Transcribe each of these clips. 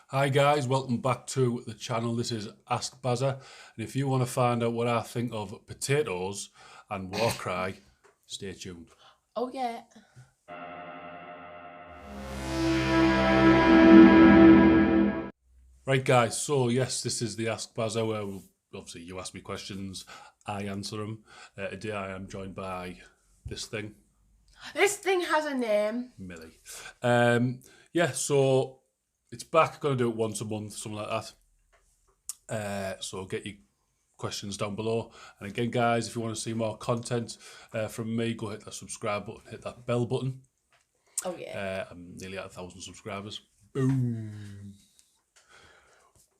Hi guys, welcome back to the channel. This is Ask Bazza, and if you want to find out what I think of potatoes and Warcry, stay tuned. Oh yeah. Right guys, so yes, this is the Ask Bazza where obviously you ask me questions, I answer them. Today I am joined by this thing, This thing has a name. Millie. Yeah, so it's back, gonna do it once a month, something like that. So get your questions down below. And again, guys, if you want to see more content from me, go hit that subscribe button, hit that bell button. Oh yeah. I'm nearly at 1,000 subscribers. Boom.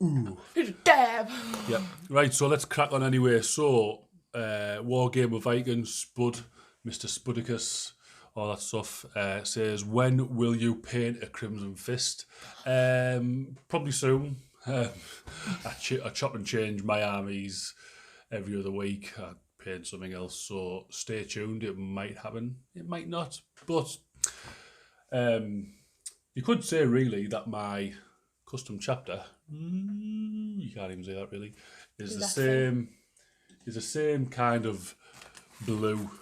Ooh. Dab. Yeah. Right, so let's crack on anyway. So, War Game of Vikings, Spud, Mr. Spudicus, all that stuff, says, when will you paint a Crimson Fist? Probably soon. I chop and change my armies every other week. I paint something else, so stay tuned. It might happen. It might not. But you could say, really, that my custom chapter, you can't even say that really, is the same kind of blue /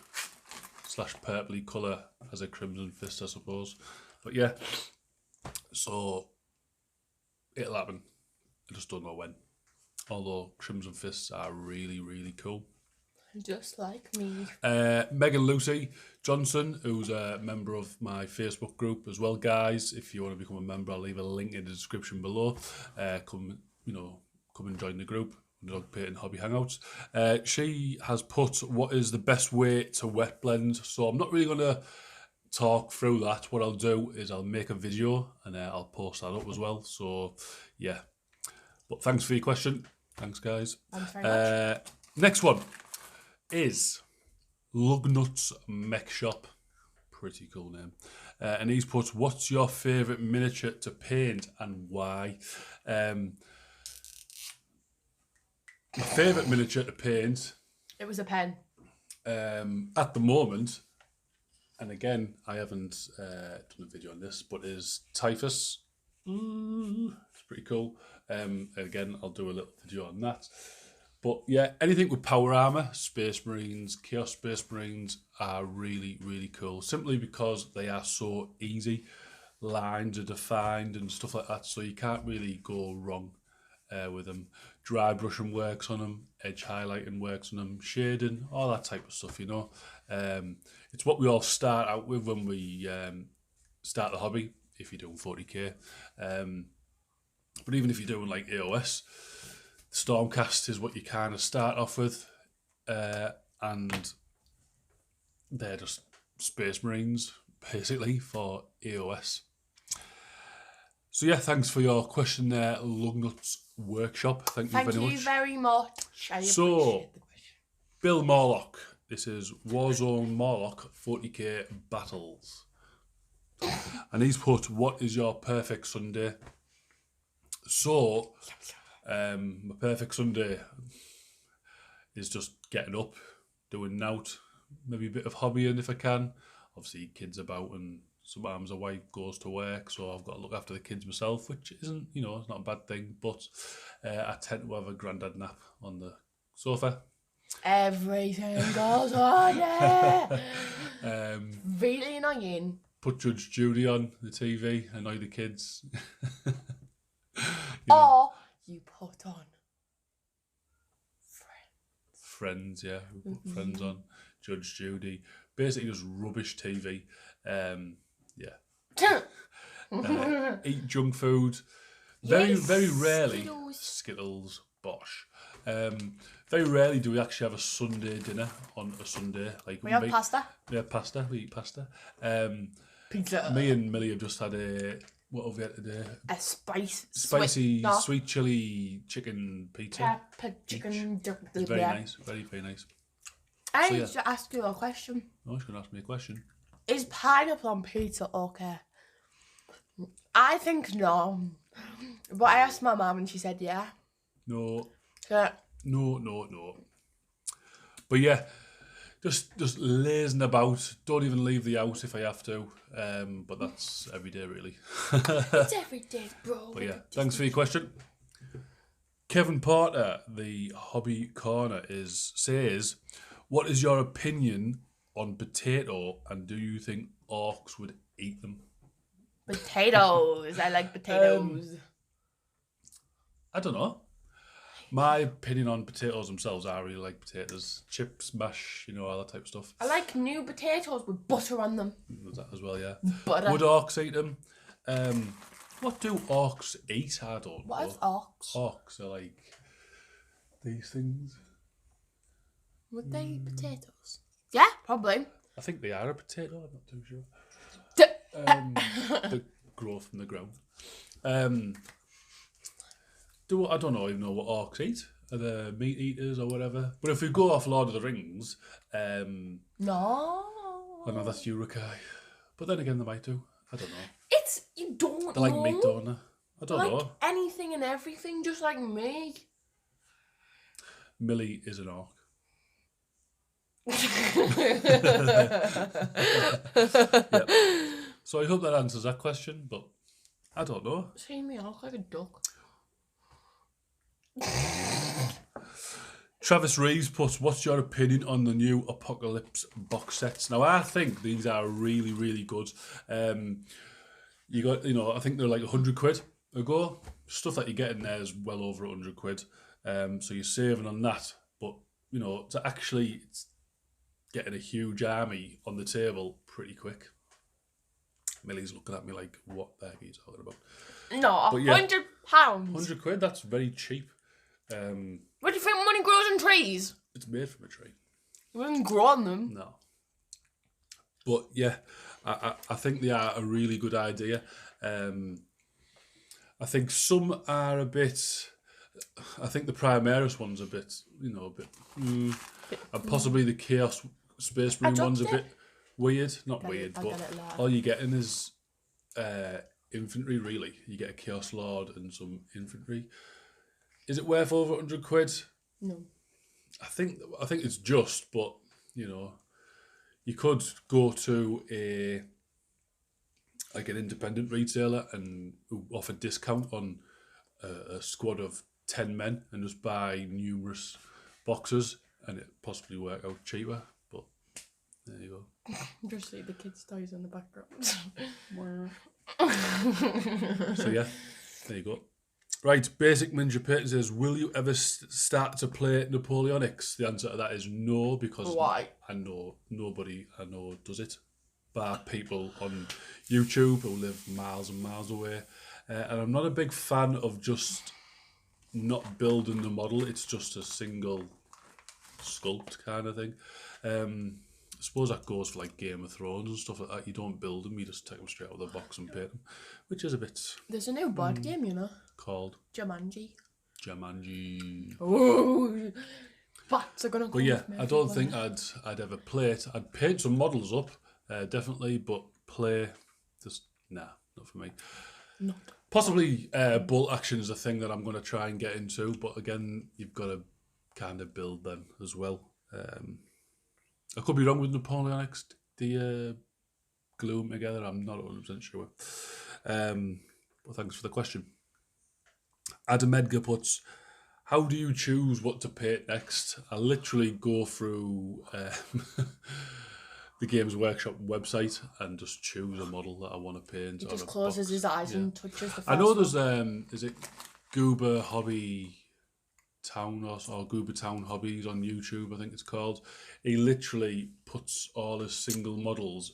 purpley colour as a Crimson Fist, I suppose. But yeah, so it'll happen. I just don't know when. Although Crimson Fists are really, really cool. Just like me. Megan Lucy Johnson, who's a member of my Facebook group as well, guys. If you want to become a member, I'll leave a link in the description below. Come and join the group. Underdog Painting Hobby Hangouts. She has put, what is the best way to wet blend? So I'm not really going to talk through that. What I'll do is I'll make a video and I'll post that up as well. So yeah. But thanks for your question. Thanks, guys. Thanks very much. Next one is Lugnuts Mech Shop. Pretty cool name. And he's put, what's your favourite miniature to paint and why? My favourite miniature to paint, It was a pen. at the moment, and again, I haven't done a video on this, but is Typhus. It's pretty cool. Again, I'll do a little video on that. But yeah, anything with power armor, Space Marines, Chaos Space Marines are really, really cool. Simply because they are so easy. Lines are defined and stuff like that, so you can't really go wrong with them. Dry brushing works on them, edge highlighting works on them, shading, all that type of stuff, you know. It's what we all start out with when we start the hobby, if you're doing 40k. But even if you're doing like AOS, Stormcast is what you kind of start off with, and they're just Space Marines, basically, for AOS. So yeah, thanks for your question there, Lugnuts Workshop. Thank you very much. I so, appreciate the question. Bill Morlock. This is Warzone Morlock 40k Battles. And he's put, what is your perfect Sunday? So, my perfect Sunday is just getting up, doing nout, maybe a bit of hobbying if I can. Obviously, kids about, and sometimes a wife goes to work, so I've got to look after the kids myself, which isn't, it's not a bad thing. But I tend to have a granddad nap on the sofa. Everything goes on there. Really annoying. Put Judge Judy on the TV, annoy the kids. Or you put on Friends, yeah. We put Friends on. Judge Judy. Basically just rubbish TV. Yeah. Eat junk food. Very rarely. Skittles. Bosh. Very rarely do we actually have a Sunday dinner on a Sunday. Like we have pasta. We have pasta. We eat pasta. Pizza. Me and Millie have just had what have we had today? A spicy sweet chili chicken pizza. Pepper chicken. It's very nice. Very, very nice. I need to ask you a question. Oh, she's going to ask me a question. Is pineapple on pizza okay? I think no. But I asked my mum and she said yeah. No. Yeah. No. But yeah, just lazing about. Don't even leave the house if I have to. But that's every day, really. It's every day, bro. But yeah, thanks for your question. Kevin Porter, the hobby corner, says, what is your opinion on potato, and do you think orcs would eat them? Potatoes. I like potatoes. I don't know. My opinion on potatoes themselves, I really like potatoes. Chips, mash, all that type of stuff. I like new potatoes with butter on them. That as well, yeah. Butter. Would orcs eat them? What do orcs eat? I don't know. What is orcs? Orcs are like these things. Would they eat potatoes? Yeah, probably. I think they are a potato. I'm not too sure. They grow from the ground. I don't even know what orcs eat. Are they meat eaters or whatever? But if we go off Lord of the Rings, no. I know that's Urukai. But then again, they might do. I don't know. You don't They like meat, don't they? I don't know. Anything and everything, just like me. Millie is an orc. Yep. So I hope that answers that question, but I don't know. See me, I look like a duck. Travis Reeves puts, what's your opinion on the new Apocalypse box sets? Now, I think these are really, really good. You got, I think they're like £100 a go. Stuff that you get in there is well over £100. So you're saving on that. But, to actually getting a huge army on the table pretty quick. Millie's looking at me like, what the heck are you talking about? No, £100. £100, that's very cheap. What do you think money grows on trees? It's made from a tree. It doesn't grow on them. No. But yeah, I think they are a really good idea. I think some are a bit. I think the Primaris one's a bit, and possibly the Chaos Space Marine one's a bit weird. Not weird, but all you're getting is infantry. Really, you get a Chaos Lord and some infantry. Is it worth over £100? No. I think it's just, but you could go to an independent retailer and offer discount on a squad of 10 men and just buy numerous boxes, and it possibly work out cheaper. But there you go. Just see the kids' toys in the background. So yeah, there you go. Right, Basic Ninja Peyton says, will you ever start to play Napoleonics? The answer to that is no, because why? I know nobody does it, bar people on YouTube who live miles and miles away. And I'm not a big fan of just not building the model. It's just a single sculpt kind of thing. I suppose that goes for like Game of Thrones and stuff like that. You don't build them, you just take them straight out of the box and paint them, which is a bit... There's a new board game, called Jumanji. Oh, Bats are gonna. But yeah, I don't think I'd ever play it. I'd paint some models up, definitely, but play, just not for me. Not. Possibly bolt action is a thing that I'm going to try and get into, but again, you've got to kind of build them as well. I could be wrong with Napoleonics. Do you glue them together? I'm not 100% sure. But thanks for the question. Adam Edgar puts, how do you choose what to paint next? I literally go through the Games Workshop website and just choose a model that I want to paint. He just closes his eyes and touches the first I know there's, one. is it Goober Hobby Town or Goober Town Hobbies on YouTube, I think it's called. He literally puts all his single models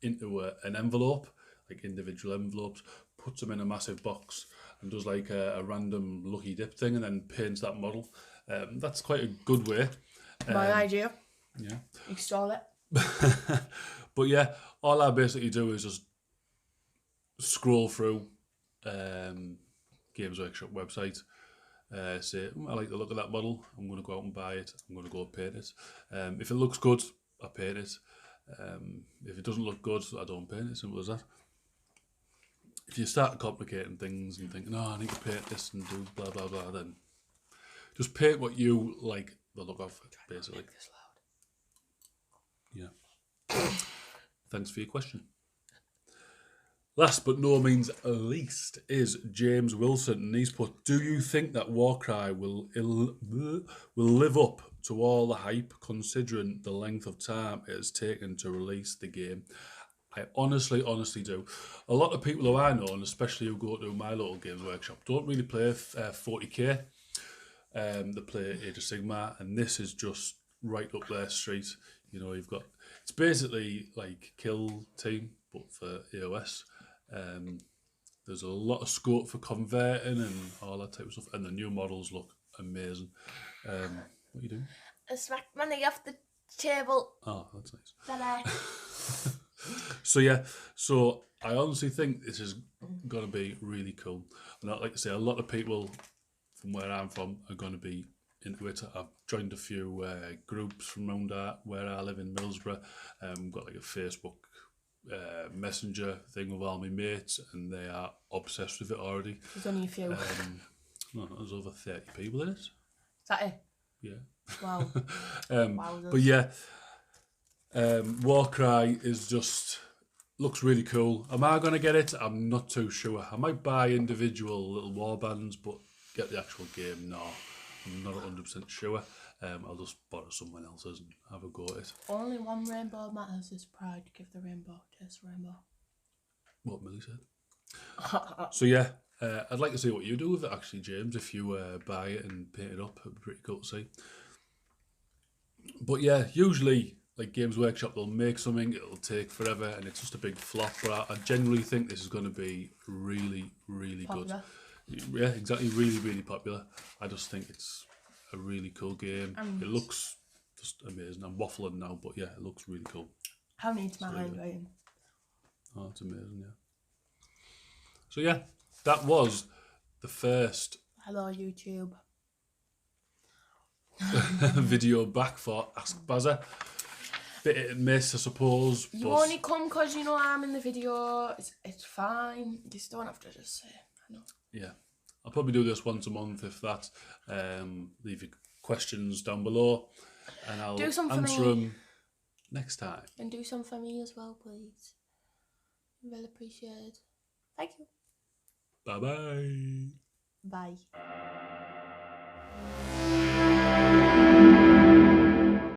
into an envelope, like individual envelopes, puts them in a massive box and does like a random lucky dip thing and then paints that model. That's quite a good way. My idea. Yeah. You stole it. But yeah, all I basically do is just scroll through Games Workshop website, say, I like the look of that model, I'm going to go out and buy it, I'm going to go and paint it. If it looks good, I paint it. If it doesn't look good, I don't paint it, simple as that. If you start complicating things and think, no, I need to paint this and do blah, blah, blah, then just paint what you like the look of, basically. Yeah. Thanks for your question. Last but no means least is James Wilson, and he's put, do you think that Warcry will live up to all the hype considering the length of time it has taken to release the game? I honestly do. A lot of people who I know, and especially who go to my local games workshop, don't really play 40k. They play Age of Sigmar, and this is just right up their street. You know, you've got, it's basically like Kill Team, but for AOS. There's a lot of scope for converting and all that type of stuff, and the new models look amazing. What are you doing? I smacked my knee off the table. Oh, that's nice. Ta-da. So I honestly think this is going to be really cool. And like I say, a lot of people from where I'm from are going to be into it. I've joined a few groups from around where I live in Middlesbrough. Got like a Facebook messenger thing with all my mates, and they are obsessed with it already. There's only a few. There's over 30 people in it. Is that it? Yeah. Wow. But yeah, Warcry is just looks really cool. Am I going to get it? I'm not too sure. I might buy individual little warbands, but get the actual game, no. I'm not 100% sure. I'll just borrow someone else's and have a go at it. Only one rainbow matters is pride. Give the rainbow, taste the rainbow. What Millie said. So yeah, I'd like to see what you do with it actually, James, if you buy it and paint it up. It'd be pretty cool to see. But yeah, usually like Games Workshop, they'll make something, it'll take forever, and it's just a big flop. But I genuinely think this is going to be really, really Popular. good. Yeah, exactly. Really, really popular. I just think it's a really cool game. It looks just amazing. I'm waffling now, but yeah, it looks really cool. How needs my handwriting? Oh, it's amazing, yeah. So yeah, that was the first Hello, YouTube. video back for Ask Bazza. Bit hit and miss, I suppose. You only come because you know I'm in the video. It's fine. You just don't have to just say. I know. Yeah, I'll probably do this once a month if that. Leave your questions down below, and I'll Do some for answer me. them next time. And do some for me as well, please. Well appreciated. Thank you. Bye-bye. Bye.